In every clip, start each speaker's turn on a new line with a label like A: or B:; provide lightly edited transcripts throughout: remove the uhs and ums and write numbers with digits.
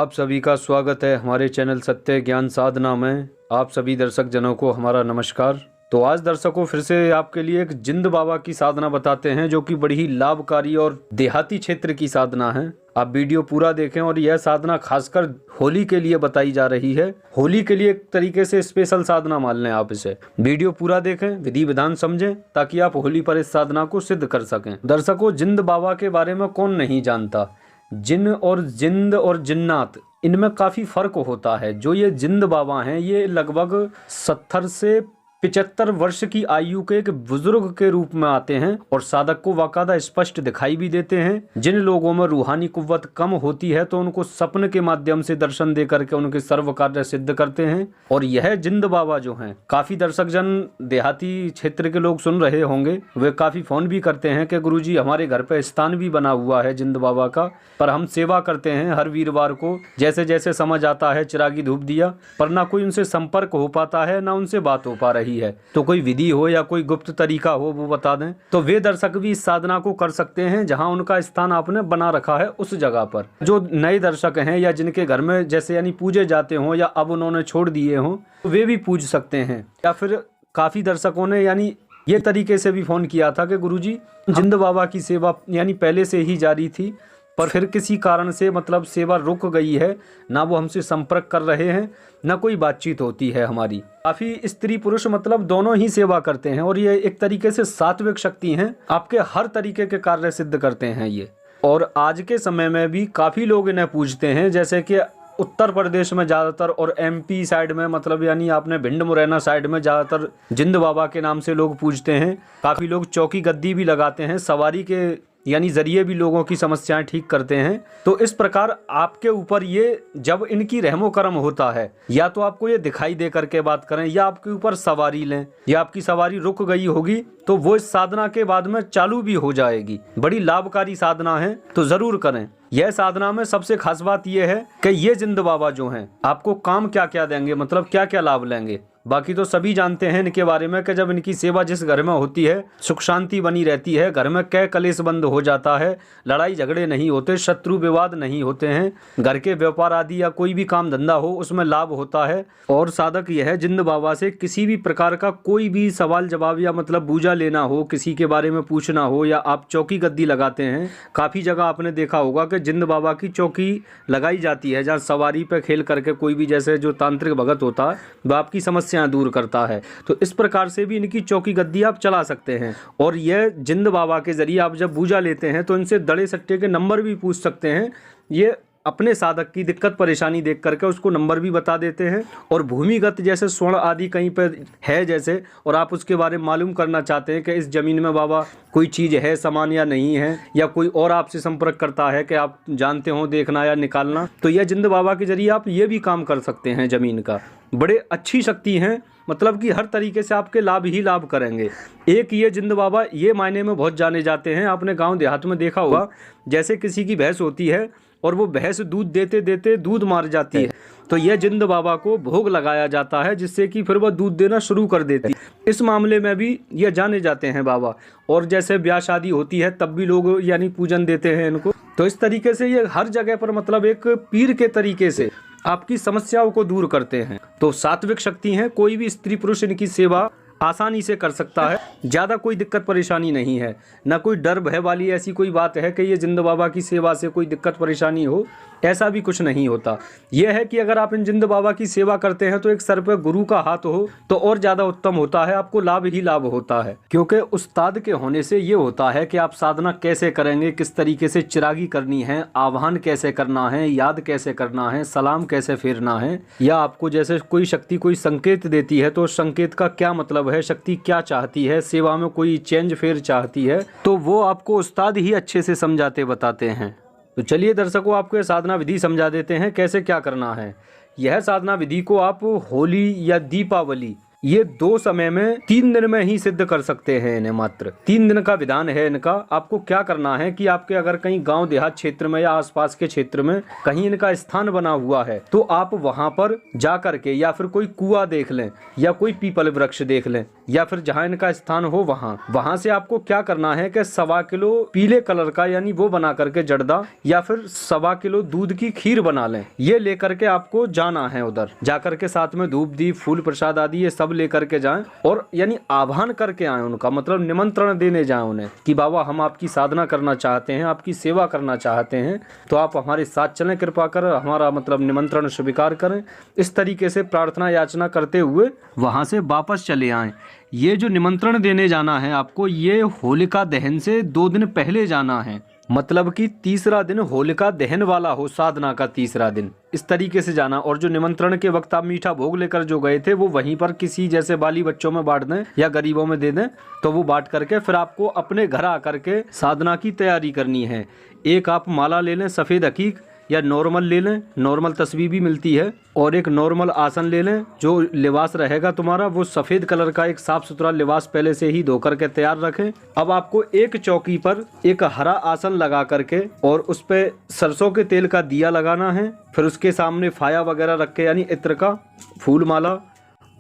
A: आप सभी का स्वागत है हमारे चैनल सत्य ज्ञान साधना में। आप सभी दर्शक जनों को हमारा नमस्कार। तो आज दर्शकों फिर से आपके लिए एक जिंद बाबा की साधना बताते हैं जो कि बड़ी ही लाभकारी और देहाती क्षेत्र की साधना है। आप वीडियो पूरा देखें और यह साधना खासकर होली के लिए बताई जा रही है। होली के लिए एक तरीके से स्पेशल साधना मान लें आप इसे। वीडियो पूरा देखें, विधि विधान समझें ताकि आप होली पर इस साधना को सिद्ध कर सकें। दर्शकों, जिंद बाबा के बारे में कौन नहीं जानता। जिन और जिंद और जिन्नात, इनमें काफी फर्क होता है। जो ये जिंद बाबा हैं ये लगभग 70 से 75 वर्ष की आयु के एक बुजुर्ग के रूप में आते हैं और साधक को बाकायदा स्पष्ट दिखाई भी देते हैं। जिन लोगों में रूहानी कुव्वत कम होती है तो उनको सपने के माध्यम से दर्शन दे करके उनके सर्व कार्य सिद्ध करते हैं। और यह जिंद बाबा जो हैं, काफी दर्शक जन देहाती क्षेत्र के लोग सुन रहे होंगे, वे काफी फोन भी करते हैं कि गुरुजी हमारे घर पे स्थान भी बना हुआ है जिंद बाबा का, पर हम सेवा करते हैं हर वीरवार को, जैसे जैसे समझ आता है चिरागी धूप दिया, पर ना कोई उनसे संपर्क हो पाता है ना उनसे बात हो पा रही है। तो कोई विधि हो या कोई गुप्त तरीका हो वो बता दें। तो वे दर्शक भी इस साधना को कर सकते हैं जहां उनका स्थान आपने बना रखा है उस जगह पर। जो नए दर्शक हैं या जिनके घर में जैसे यानी पूजे जाते हों या अब उन्होंने छोड़ दिए हों, तो वे भी पूज सकते हैं। या फिर काफी दर्शकों ने यानी ये तरीके से भी फोन किया था कि गुरुजी जिंद बाबा की सेवा यानी पहले से ही जारी थी, पर फिर किसी कारण से मतलब सेवा रुक गई है, ना वो हमसे संपर्क कर रहे हैं ना कोई बातचीत होती है हमारी। काफी स्त्री पुरुष मतलब दोनों ही सेवा करते हैं और ये एक तरीके से सात्विक शक्ति हैं, आपके हर तरीके के कार्य सिद्ध करते हैं ये। और आज के समय में भी काफी लोग इन्हें पूजते हैं, जैसे कि उत्तर प्रदेश में ज़्यादातर और एमपी साइड में मतलब यानी आपने भिंड मुरैना साइड में ज़्यादातर जिंद बाबा के नाम से लोग पूजते हैं। काफ़ी लोग चौकी गद्दी भी लगाते हैं, सवारी के यानी जरिए भी लोगों की समस्याएं ठीक करते हैं। तो इस प्रकार आपके ऊपर ये जब इनकी रहमो करम होता है, या तो आपको ये दिखाई दे करके बात करें या आपके ऊपर सवारी लें या आपकी सवारी रुक गई होगी तो वो इस साधना के बाद में चालू भी हो जाएगी। बड़ी लाभकारी साधना है, तो जरूर करें। यह साधना में सबसे खास बात यह है कि ये जिंद बाबा जो हैं आपको काम क्या क्या देंगे, मतलब क्या क्या लाभ लेंगे। बाकी तो सभी जानते हैं इनके बारे में कि जब इनकी सेवा जिस घर में होती है सुख शांति बनी रहती है, घर में कै कलेश बंद हो जाता है, लड़ाई झगड़े नहीं होते, शत्रु विवाद नहीं होते हैं, घर के व्यापार आदि या कोई भी काम धंधा हो उसमें लाभ होता है। और साधक यह है जिंद बाबा से किसी भी प्रकार का कोई भी सवाल जवाब या मतलब पूजा लेना हो, किसी के बारे में पूछना हो, या आप चौकी गद्दी लगाते हैं, काफ़ी जगह आपने देखा होगा कि जिंद बाबा की चौकी लगाई जाती है जहाँ सवारी पे खेल करके कोई भी जैसे जो तांत्रिक भगत होता है वह आपकी समस्या दूर करता है। तो इस प्रकार से भी इनकी चौकी गद्दी आप चला सकते हैं। और यह जिंद बाबा के जरिए आप जब पूजा लेते हैं तो इनसे दड़े सट्टे के नंबर भी पूछ सकते हैं। ये अपने साधक की दिक्कत परेशानी देख करके उसको नंबर भी बता देते हैं। और भूमिगत जैसे स्वर्ण आदि कहीं पर है जैसे, और आप उसके बारे में मालूम करना चाहते हैं कि इस जमीन में बाबा कोई चीज़ है सामान या नहीं है, या कोई और आपसे संपर्क करता है कि आप जानते हो देखना या निकालना, तो यह जिंद बाबा के जरिए आप ये भी काम कर सकते हैं जमीन का। बड़े अच्छी शक्ति हैं, मतलब कि हर तरीके से आपके लाभ ही लाभ करेंगे। एक ये जिंद बाबा ये मायने में बहुत जाने जाते हैं, आपने गांव देहात में देखा होगा, जैसे किसी की भैंस होती है और वो भैंस दूध देते देते दूध मार जाती है, तो यह जिंद बाबा को भोग लगाया जाता है जिससे कि फिर वह दूध देना शुरू कर देती है। इस मामले में भी ये जाने जाते हैं बाबा। और जैसे ब्याह शादी होती है तब भी लोग यानी पूजन देते हैं इनको। तो इस तरीके से ये हर जगह पर मतलब एक पीर के तरीके से आपकी समस्याओं को दूर करते हैं। तो सात्विक शक्ति है, कोई भी स्त्री पुरुष इनकी सेवा आसानी से कर सकता है। ज़्यादा कोई दिक्कत परेशानी नहीं है, ना कोई डर भय वाली ऐसी कोई बात है कि ये जिंद बाबा की सेवा से कोई दिक्कत परेशानी हो, ऐसा भी कुछ नहीं होता। यह है कि अगर आप इन जिंद बाबा की सेवा करते हैं तो एक सर पे गुरु का हाथ हो तो और ज़्यादा उत्तम होता है, आपको लाभ ही लाभ होता है। क्योंकि उस्ताद के होने से ये होता है कि आप साधना कैसे करेंगे, किस तरीके से चिरागी करनी है, आह्वान कैसे करना है, याद कैसे करना है, सलाम कैसे फेरना है, या आपको जैसे कोई शक्ति कोई संकेत देती है तो संकेत का क्या मतलब है, शक्ति क्या चाहती है, सेवा में कोई चेंज फेर चाहती है, तो वो आपको उस्ताद ही अच्छे से समझाते बताते हैं। तो चलिए दर्शकों, आपको ये साधना विधि समझा देते हैं कैसे क्या करना है। यह साधना विधि को आप होली या दीपावली ये 2 समय में 3 दिन में ही सिद्ध कर सकते हैं इन्हें। मात्र 3 दिन का विधान है इनका। आपको क्या करना है कि आपके अगर कहीं गांव देहात क्षेत्र में या आसपास के क्षेत्र में कहीं इनका स्थान बना हुआ है तो आप वहां पर जा करके या फिर कोई कुआं देख लें या कोई पीपल वृक्ष देख लें या फिर जहां इनका स्थान हो वहां से आपको क्या करना है कि 1.25 किलो पीले कलर का यानी वो बना करके जर्दा या फिर 1.25 किलो दूध की खीर बना लें। ये लेकर के आपको जाना है, उधर जाकर के साथ में धूप दीप फूल प्रसाद आदि ये सब लेकर के जाएं और यानी आह्वान करके आए, उनका मतलब निमंत्रण देने जाएं उन्हें कि बाबा हम आपकी साधना करना चाहते हैं, आपकी सेवा करना चाहते हैं, तो आप हमारे साथ चलें, कृपा कर हमारा मतलब निमंत्रण स्वीकार करें। इस तरीके से प्रार्थना याचना करते हुए वहां से वापस चले आएं। ये जो निमंत्रण देने जाना है आपको, ये होलिका दहन से 2 दिन पहले जाना है, मतलब कि तीसरा दिन होलिका दहन वाला हो, साधना का तीसरा दिन, इस तरीके से जाना। और जो निमंत्रण के वक्त आप मीठा भोग लेकर जो गए थे वो वहीं पर किसी जैसे बाली बच्चों में बांट दें या गरीबों में दे दें, तो वो बांट करके फिर आपको अपने घर आकर के साधना की तैयारी करनी है। एक आप माला ले लें सफ़ेद हकीक या नॉर्मल ले लें, नॉर्मल तस्वीर भी मिलती है, और एक नॉर्मल आसन ले लें। जो लिबास रहेगा तुम्हारा वो सफ़ेद कलर का एक साफ सुथरा लिबास पहले से ही धोकर के तैयार रखें। अब आपको एक चौकी पर एक हरा आसन लगा करके और उस पे सरसों के तेल का दिया लगाना है। फिर उसके सामने फाया वगैरह रख के यानी इत्र का फूल माला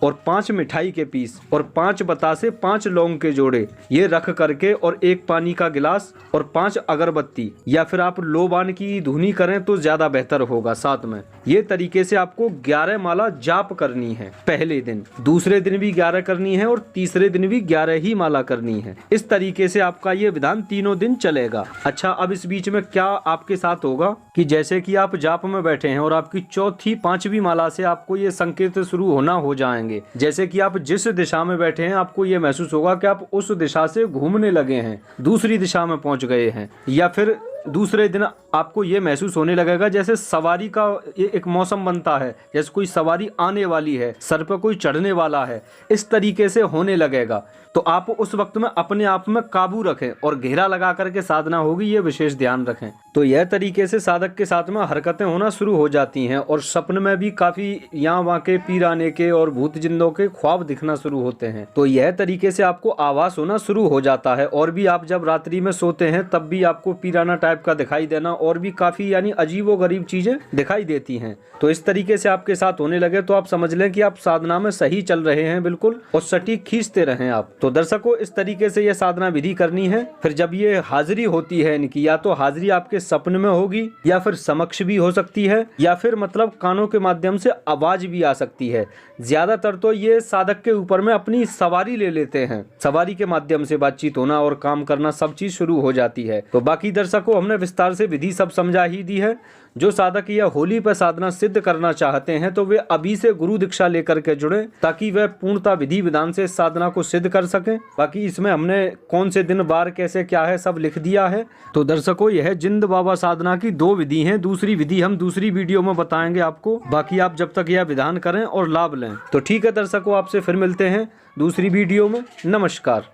A: और 5 मिठाई के पीस और 5 बतासे 5 लौंग के जोड़े ये रख करके और 1 पानी का गिलास और 5 अगरबत्ती या फिर आप लोबान की धुनी करें तो ज्यादा बेहतर होगा साथ में। ये तरीके से आपको 11 माला जाप करनी है पहले दिन, दूसरे दिन भी 11 करनी है और तीसरे दिन भी 11 ही माला करनी है। इस तरीके से आपका ये विधान तीनों दिन चलेगा। अच्छा, अब इस बीच में क्या आपके साथ होगा कि जैसे कि आप जाप में बैठे हैं और आपकी चौथी 5वीं माला से आपको ये संकेत शुरू होना हो जाएंगे। जैसे कि आप जिस दिशा में बैठे हैं आपको ये महसूस होगा कि आप उस दिशा से घूमने लगे हैं, दूसरी दिशा में पहुंच गए हैं, या फिर दूसरे दिन आपको ये महसूस होने लगेगा जैसे सवारी का ये एक मौसम बनता है, जैसे कोई सवारी आने वाली है, सर पर कोई चढ़ने वाला है, इस तरीके से होने लगेगा। तो आप उस वक्त में अपने आप में काबू रखें और घेरा लगा करके साधना होगी, ये विशेष ध्यान रखें। तो यह तरीके से साधक के साथ में हरकतें होना शुरू हो जाती हैं और सपने में भी काफी यहाँ वहाँ के पीर आने के और भूत जिंदों के ख्वाब दिखना शुरू होते हैं। तो यह तरीके से आपको आवास होना शुरू हो जाता है। और भी आप जब रात्रि में सोते हैं तब भी आपको पीराना टाइप का दिखाई देना और भी काफी यानी अजीबो गरीब चीजें दिखाई देती हैं। तो इस तरीके से आपके साथ होने लगे तो आप समझ लें कि आप साधना में सही चल रहे हैं बिल्कुल, और सटीक खींचते रहें आप। तो दर्शकों, इस तरीके से यह साधना विधि करनी है। फिर जब ये हाजिरी होती है इनकी, या तो हाजिरी आपके सपने में होगी या फिर समक्ष भी हो सकती है या फिर मतलब कानों के माध्यम से आवाज भी आ सकती है। ज्यादातर तो ये साधक के ऊपर में अपनी सवारी ले लेते हैं, सवारी के माध्यम से बातचीत होना और काम करना सब चीज शुरू हो जाती है। तो बाकी दर्शकों, हमने विस्तार से विधि सब समझा ही दी है। जो साधक यह होली पर साधना सिद्ध करना चाहते हैं तो वे अभी से गुरु दीक्षा लेकर के जुड़े ताकि वह पूर्णता विधि विधान से साधना को सिद्ध कर सकें। बाकी इसमें हमने कौन से दिन बार कैसे क्या है सब लिख दिया है। तो दर्शकों, यह जिंद बाबा साधना की 2 विधि हैं। दूसरी विधि हम दूसरी वीडियो में बताएंगे आपको। बाकी आप जब तक यह विधान करें और लाभ लें। तो ठीक है दर्शकों, आपसे फिर मिलते हैं दूसरी वीडियो में। नमस्कार।